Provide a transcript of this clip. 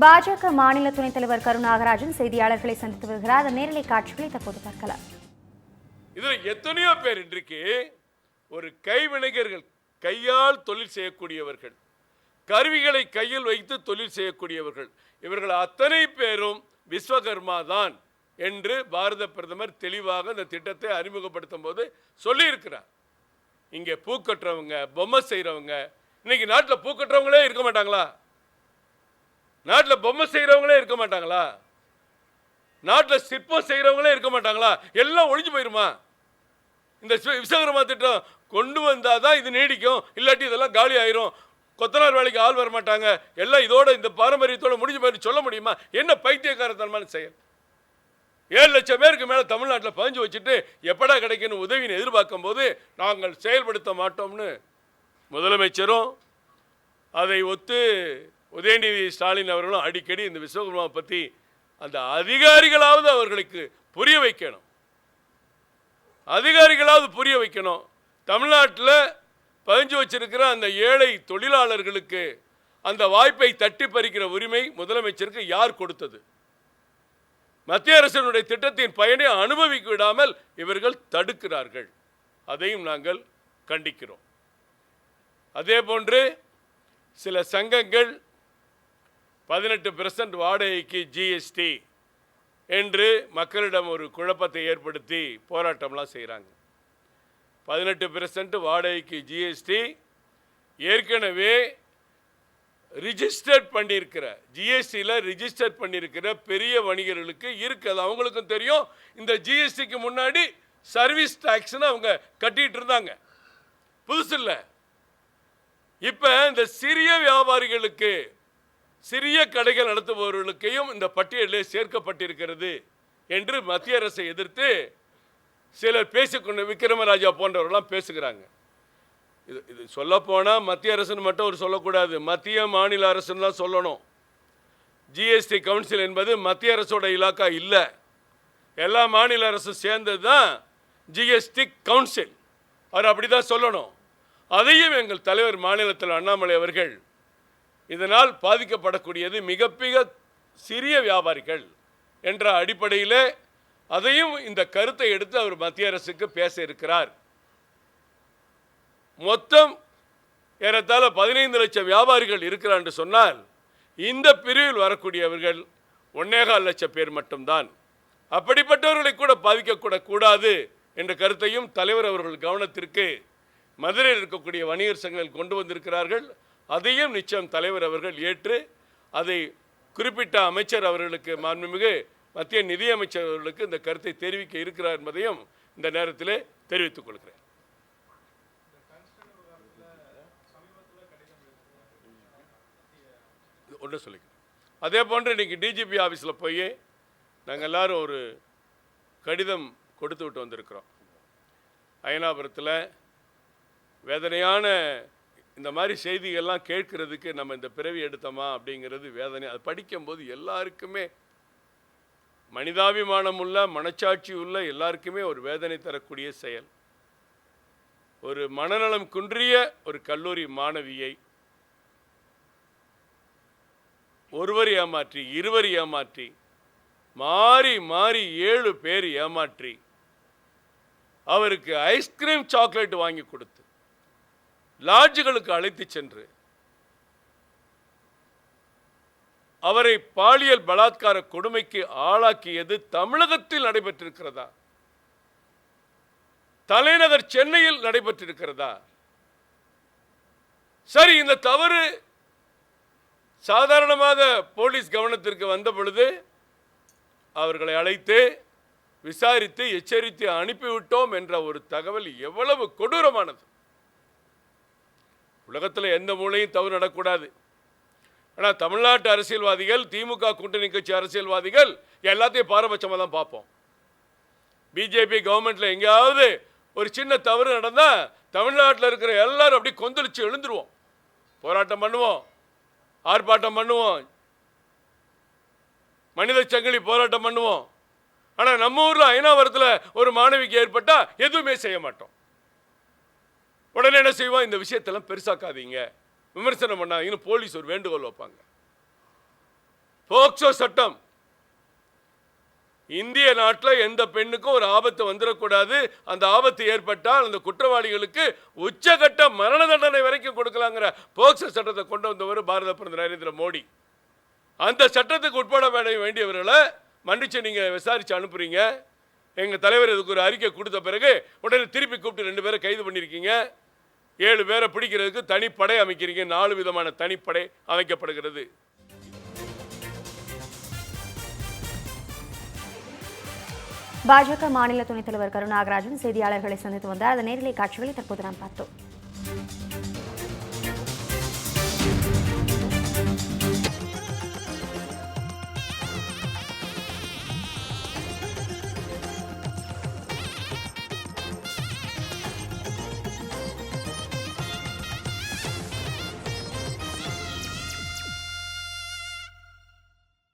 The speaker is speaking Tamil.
பாஜக மாநில துணைத் தலைவர் கருநாகராஜன் செய்தியாளர்களை சந்தித்து வருகிறார். அதன் நேரலை காட்சிகளை தற்போது பார்க்கலாம். இதுல எத்தனையோ பேர் இன்றைக்கு ஒரு கைவினைஞர்கள், கையால் தொழில் செய்யக்கூடியவர்கள், கருவிகளை கையில் வைத்து தொழில் செய்யக்கூடியவர்கள், இவர்கள் அத்தனை பேரும் விஸ்வகர்மா தான் என்று பாரத பிரதமர் தெளிவாக இந்த திட்டத்தை அறிமுகப்படுத்தும் போது சொல்லியிருக்கிறார். இங்கே பூ கட்டுறவங்க, பொம்மை செய்கிறவங்க, இன்னைக்கு நாட்டில் பூ கட்டுறவங்களே இருக்க மாட்டாங்களா? நாட்டில் பொம்மை செய்கிறவங்களே இருக்க மாட்டாங்களா? நாட்டில் சிற்பம் செய்கிறவங்களே இருக்க மாட்டாங்களா? எல்லாம் ஒழிஞ்சு போயிருமா? இந்த விஸ்வகர்மா திட்டம் கொண்டு வந்தால் தான் இது நீடிக்கும், இல்லாட்டி இதெல்லாம் காலி ஆயிரும், கொத்தனார் வேலைக்கு ஆள் வர மாட்டாங்க, எல்லாம் இதோட இந்த பாரம்பரியத்தோட முடிஞ்சு போயிட்டு சொல்ல முடியுமா? என்ன பைத்தியக்காரத்தனமான செயல்! 7 லட்சம் பேருக்கு மேலே தமிழ்நாட்டில் பதிஞ்சு வச்சுட்டு எப்படா கிடைக்குன்னு உதவின்னு எதிர்பார்க்கும் போது நாங்கள் செயல்படுத்த மாட்டோம்னு முதலமைச்சரும் அதை ஒத்து உதயநிதி ஸ்டாலின் அவர்களும் அடிக்கடி இந்த விஸ்வகர்மா பற்றி அந்த அதிகாரிகளாவது அவர்களுக்கு புரிய வைக்கணும். அதிகாரிகளாவது புரிய வைக்கணும். தமிழ்நாட்டில் பதிஞ்சு வச்சிருக்கிற அந்த ஏழை தொழிலாளர்களுக்கு அந்த வாய்ப்பை தட்டி பறிக்கிற உரிமை முதலமைச்சருக்கு யார் கொடுத்தது? மத்திய அரசினுடைய திட்டத்தின் பயனை அனுபவிக்க விடாமல் இவர்கள் தடுக்கிறார்கள். அதையும் நாங்கள் கண்டிக்கிறோம். அதே போன்று சில சங்கங்கள் 18% வாடகைக்கு ஜிஎஸ்டி என்று மக்களிடம் ஒரு குழப்பத்தை ஏற்படுத்தி போராட்டம்லாம் செய்கிறாங்க. 18% வாடகைக்கு ஜிஎஸ்டி ஏற்கனவே ரிஜிஸ்டர் பண்ணியிருக்கிற, ஜிஎஸ்டியில் ரிஜிஸ்டர் பண்ணியிருக்கிற பெரிய வணிகர்களுக்கு இருக்குது. அவங்களுக்கும் தெரியும். இந்த ஜிஎஸ்டிக்கு முன்னாடி சர்வீஸ் டாக்ஸ்னு அவங்க கட்டிட்டு இருந்தாங்க, புதுசு இல்லை. இப்போ இந்த சிறிய வியாபாரிகளுக்கு, சிறிய கடைகள் நடத்துபவர்களுக்கையும் இந்த பட்டியலில் சேர்க்கப்பட்டிருக்கிறது என்று மத்திய அரசை எதிர்த்து சிலர் பேசிக்கொண்டு, விக்ரமராஜா போன்றவர்கள்லாம் பேசுகிறாங்க. இது சொல்லப்போனால் மத்திய அரசுன்னு மட்டும் ஒரு சொல்லக்கூடாது, மத்திய மாநில அரசுன்னு தான் சொல்லணும். ஜிஎஸ்டி கவுன்சில் என்பது மத்திய அரசோட இலாக்கா இல்லை, எல்லா மாநில அரசும் சேர்ந்தது தான் ஜிஎஸ்டி கவுன்சில். அவர் அப்படி தான் சொல்லணும். அதையும் எங்கள் தலைவர் மாநிலத்தில் அண்ணாமலை அவர்கள் இதனால் பாதிக்கப்படக்கூடியது மிக மிக சிறிய வியாபாரிகள் என்ற அடிப்படையில் அதையும் இந்த கருத்தை எடுத்து அவர் மத்திய அரசுக்கு பேச இருக்கிறார். மொத்தம் ஏறத்தாழ 15 லட்சம் வியாபாரிகள் இருக்கிறார் என்று சொன்னால் இந்த பிரிவில் வரக்கூடியவர்கள் 1.25 லட்சம் பேர் மட்டும்தான். அப்படிப்பட்டவர்களை கூட பாதிக்கக்கூடாது என்ற கருத்தையும் தலைவர் அவர்கள் கவனத்திற்கு மதுரையில் இருக்கக்கூடிய வணிகர் சங்கங்கள் கொண்டு வந்திருக்கிறார்கள். அதையும் நிச்சயம் தலைவர் அவர்கள் ஏற்று அதை குறிப்பிட்ட அமைச்சர் அவர்களுக்கு, மாண்புமிகு மத்திய நிதியமைச்சர் அவர்களுக்கு இந்த கருத்தை தெரிவிக்க இருக்கிறார் என்பதையும் இந்த நேரத்தில் தெரிவித்துக் கொள்கிறேன். ஒன்று சொல்லிக்கிறேன். அதே போன்று இன்றைக்கி டிஜிபி ஆஃபீஸில் போய் நாங்கள் எல்லோரும் ஒரு கடிதம் கொடுத்து விட்டு வந்திருக்கிறோம். அயனாபுரத்தில் வேதனையான இந்த மாதிரி செய்திகள்லாம் கேட்கறதுக்கு நம்ம இந்த பிறவி எடுத்தோமா அப்படிங்கிறது வேதனை. அது படிக்கும்போது எல்லாருக்குமே, மனிதாபிமானம் உள்ள, மனச்சாட்சி உள்ள எல்லாருக்குமே ஒரு வேதனை தரக்கூடிய செயல். ஒரு மனநலம் குன்றிய ஒரு கல்லூரி மாணவியை ஒருவர் ஏமாற்றி, இருவர் ஏமாற்றி, மாறி மாறி 7 பேர் ஏமாற்றி அவருக்கு ஐஸ்கிரீம் சாக்லேட் வாங்கி கொடுத்து லாட்ஜுகளுக்கு அழைத்து சென்று அவரை பாலியல் பலாத்கார கொடுமைக்கு ஆளாக்கியது தமிழகத்தில் நடைபெற்றிருக்கிறதா? தலைநகர் சென்னையில் நடைபெற்றிருக்கிறதா? சரி, இந்த தவறு சாதாரணமாக போலீஸ் கவனத்திற்கு வந்த பொழுது அவர்களை அழைத்து விசாரித்து எச்சரித்து அனுப்பிவிட்டோம் என்ற ஒரு தகவல் எவ்வளவு கொடூரமானது! உலகத்தில் எந்த மூலையும் தவறு நடக்கூடாது. ஆனால் தமிழ்நாட்டு அரசியல்வாதிகள், திமுக கூட்டணி கட்சி அரசியல்வாதிகள் எல்லாத்தையும் பாரபட்சமாக தான் பார்ப்போம். பிஜேபி கவர்மெண்ட்டில் எங்கேயாவது ஒரு சின்ன தவறு நடந்தால் தமிழ்நாட்டில் இருக்கிற எல்லாரும் அப்படி கொந்தளிச்சு எழுந்துருவோம், போராட்டம் பண்ணுவோம், ஆர்ப்பாட்டம் பண்ணுவோம், மனித சங்கிலி போராட்டம் பண்ணுவோம். ஆனால் நம்ம ஊரில் அயனாவரத்தில் ஒரு மாணவிக்கு ஏற்பட்டால் எதுவுமே செய்ய மாட்டோம். உடனே என்ன செய்வோம்? இந்த விஷயத்தெல்லாம் பெருசாக்காதீங்க, விமர்சனம் பண்ணாதீங்கன்னு போலீஸ் ஒரு வேண்டுகோள் வைப்பாங்க. போக்சோ சட்டம். இந்திய நாட்டில் எந்த பெண்ணுக்கும் ஒரு ஆபத்து வந்துடக்கூடாது. அந்த ஆபத்து ஏற்பட்டால் அந்த குற்றவாளிகளுக்கு உச்சகட்ட மரண தண்டனை வரைக்கும் கொடுக்கலாங்கிற போக்சோ சட்டத்தை கொண்டு வந்தவர் பாரத பிரதமர் நரேந்திர மோடி. அந்த சட்டத்துக்கு உட்பட வேண்டியவர்களை மன்னிச்சு நீங்கள் விசாரித்து அனுப்புறீங்க. எங்கள் தலைவர் இதுக்கு ஒரு அறிக்கை கொடுத்த பிறகு உடனே திருப்பி கூப்பிட்டு 2 பேரை கைது பண்ணியிருக்கீங்க. 7 பேரை பிடிக்கிறதுக்கு தனிப்படை அமைக்கிறீங்க. 4 விதமான தனிப்படை அமைக்கப்படுகிறது. பாஜக மாநில துணைத் தலைவர் கரு நாகராஜன் செய்தியாளர்களை சந்தித்து வந்தார். அந்த நேரலை காட்சிகளை தற்போது நாம் பார்த்தோம்.